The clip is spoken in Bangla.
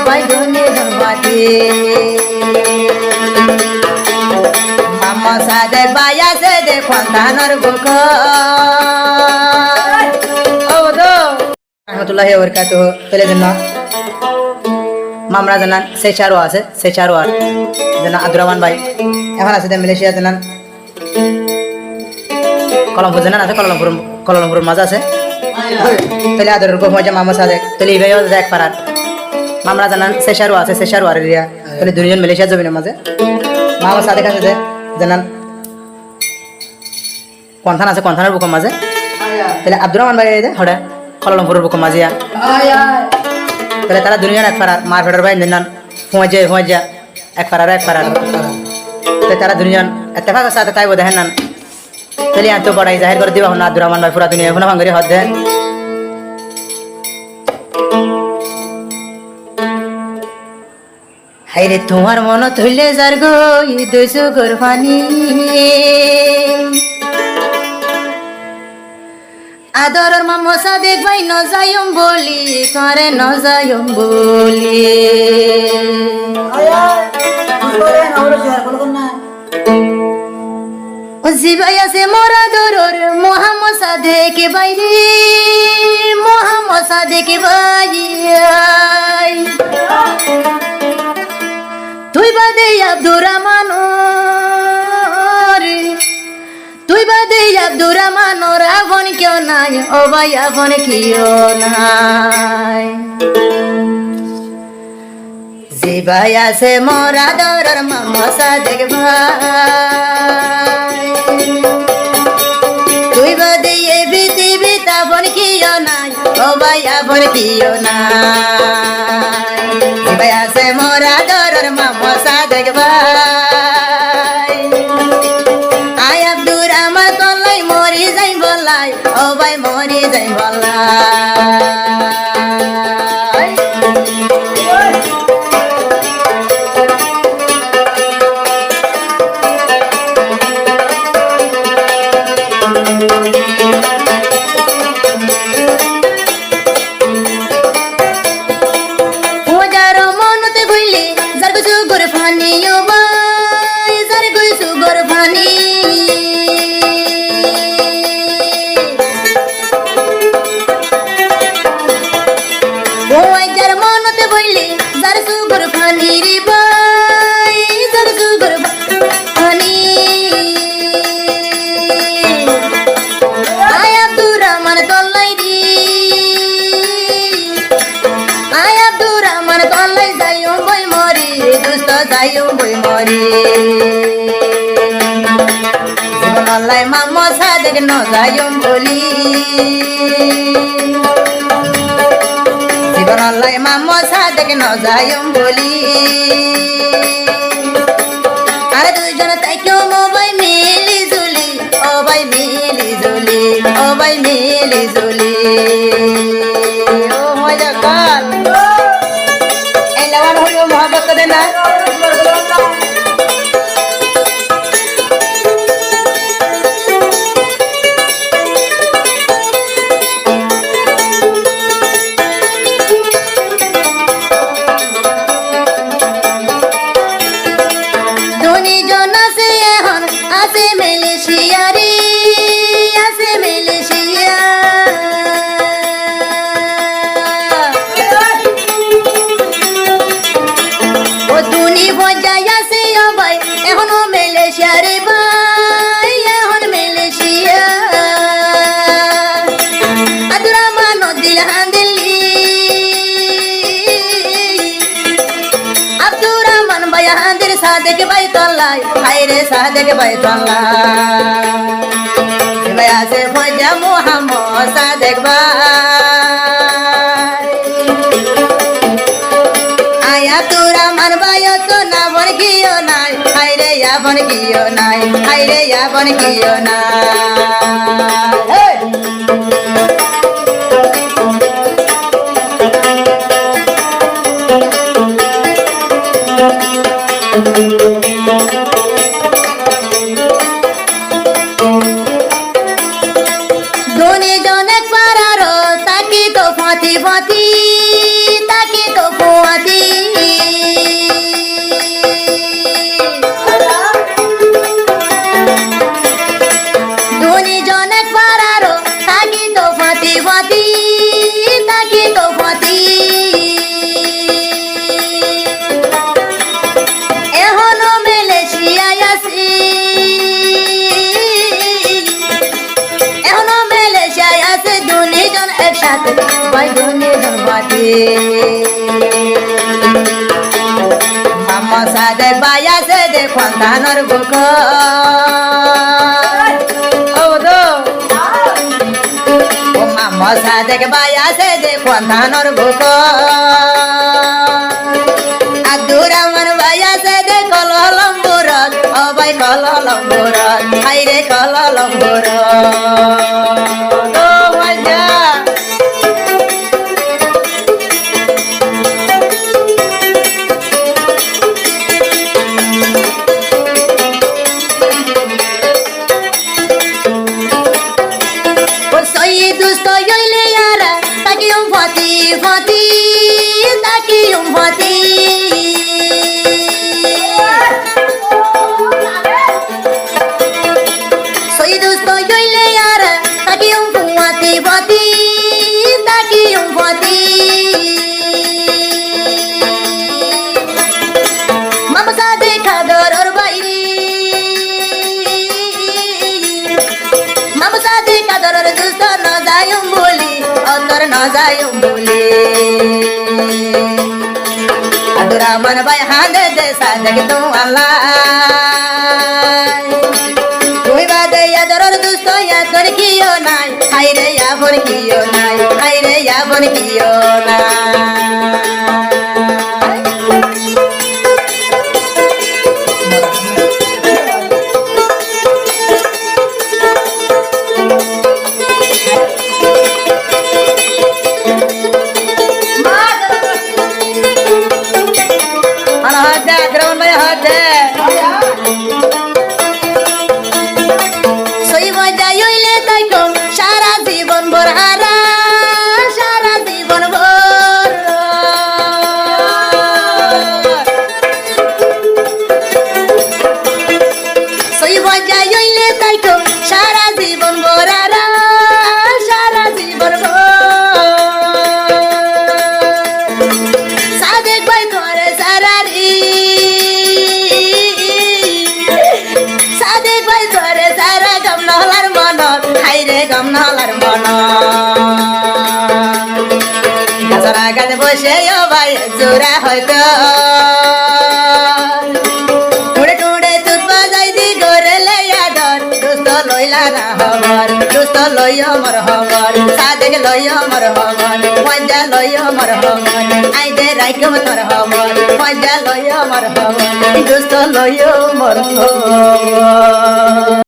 ভাই দুনি জন্মাতে মামা সাদেক ভাই আছে দেখুন ধানর বুক ও দো রহমতুল্লাহি ওয়া বারাকাতুহু চলে যান মামরা জানান সেই চারও আছে সেই চারও আর জানা আব্দুর রহমান ভাই এখন আছে মালয়েশিয়া জানান কলমপুর জানান আছে কলমপুর মাঝে আছে তাহলে আদরের গো মজা মামা সাদেক তাহলে ইভাইও এক পারার মামরা জানান সেই চারও আছে সেই চারও আর রিয়া তাহলে দুইজন মালয়েশিয়া জমিনের মাঝে মামা সাদেক আছে জানান কোনথান আছে কোনথানের বুকের মাঝে তাহলে আব্দুর রহমান ভাই হড়ে কলমপুরের বুকের মাঝে তাহলে তারা দুজন এক পারার মার ফেটার ভাই জানান হুঁয়া যা এক পারার তাহলে তারা দুজন এত্তেফাক সাথে তাই দেখেন নান তাহলে এত বড়াই জাহির করে দিবা না আব্দুর রহমান ভাই পুরা দুনিয়া এখন ভাঙ্গরি হদ দেন হাইরে তোমার মন থইলে যার গো দুইশো গোরফানি আদরের মামা সাদেক ভাই ন যাইম বলি করে ন যাইম বলি জিবাই আছে মোরা দরর মোহাম্মদ সাদেক ভাই রে মোহাম্মদ সাদেক ভাই তুই বাদে আব্দুর রহমান তুই বাদে আব্দুর রহমান আপন কেউ নাই ও ভাই আপন কেউ নাই জিবাই আছে মোরা দরর মামা সাদেক ভাই তুই বাদে এই পৃথিবী আপন কেউ নাই ও ভাই আপন কেউ নাই জিবাই আছে মোরা দরর মামা সাদেক ভাই আয় আব্দুর রহমান তলাই মরি যাই বলাই ও ভাই মরি যাই বলাই জীবনলাই মামা সাদেক ন যাইম বলি জীবনলাই মামা সাদেক ন যাইম বলি আরে দুইজন তাই কেউ মোবাই মিলি জুলি ও ভাই মিলি জুলি ও ভাই মিলি জুলি ও মজা কাল এই লাগান হইল মোহাম্মদ করে না সাদেক ভাই তল্লাই হাইরে সাদেক ভাই তল্লাই আছে ফজা মোহাম্মদ সাদেক ভাই আয়া তুরা মান ভাই তো না বন গিয়েও নাই হাইরে ইয়া বন গিয়েও নাই হাইরে ইয়া বন গিয়েও নাই দুনি জনেক পারারো তাকি তো ফাতি ফাতি তাকি তো ফুয়াতি দুনিয়াতে বাইদুনি ধর্মাতি মামা সাদে বায়া সে দে খন্তানর বুক ও দো ও মামা সাদে বায়া সে দে খন্তানর বুক আব্দুররহমান বায়া সে দে কললম্বুর ও ভাই কললম্বুর হাইরে কললম্বুর Abdurrahman bay hande de sadak tu Allah Tui bade ya doror dusto ya tor kiyo nai Haire ya bon kiyo nai Haire ya bon kiyo nai বসে ভাই জোড়া হয়তো টুড়ে টুড়ে তুত বাজাই দি গরে লইয়া ধর দুস্ত লইলা না হবর দুস্ত লইয়া মর হবর সাদেক লইয়া মর হবর মজা লইয়া মর হবর আইদে রাইকম তোর হবর মজা লইয়া মর হবর দুস্ত লইয়া মর হবর